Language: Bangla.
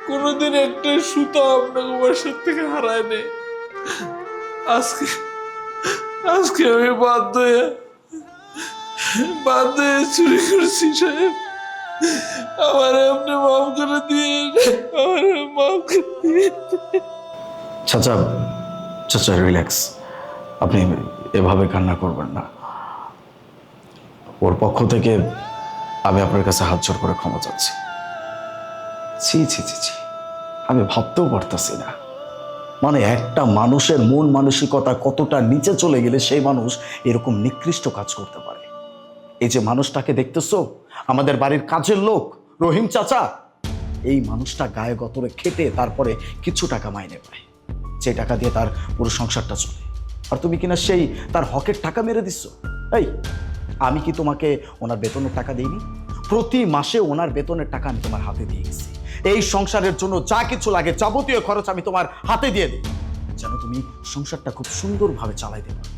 কোনোদিন একটা সুতো আপনাকে বাসার থেকে হারায় নেই। আজকে আজকে আমি বাধ্য হয়ে চুরি করছি সাহেব। আমার আপনি মাফ করে দিয়ে, আমার মাফ করে দিয়ে। চাচা, চাচা রিল্যাক্স, আপনি এভাবে কান্না করবেন না। ওর পক্ষ থেকে আমি আপনার কাছে হাত জোড় করে ক্ষমা চাচ্ছি। ছি ছি ছি ছি, আমি ভাবতেও পারতাছি না, মানে একটা মানুষের মন মানসিকতা কতটা নিচে চলে গেলে সেই মানুষ এরকম নিকৃষ্ট কাজ করতে পারে। এই যে মানুষটাকে দেখতেছো, আমাদের বাড়ির কাজের লোক রহিম চাচা, এই মানুষটা গায়ে গতরে খেটে তারপরে কিছু টাকা মাইনে পায়, যে টাকা দিয়ে তার পুরো সংসারটা চলে। আর তুমি কিনা সেই তার হকের টাকা মেরে দিচ্ছ। এই, আমি কি তোমাকে ওনার বেতনের টাকা দিইনি? প্রতি মাসে ওনার বেতনের টাকা আমি তোমার হাতে দিয়ে গেছি। এই সংসারের জন্য যা কিছু লাগে যাবতীয় খরচ আমি তোমার হাতে দিয়ে দিই, যেন তুমি সংসারটা খুব সুন্দরভাবে চালাইতে পারো।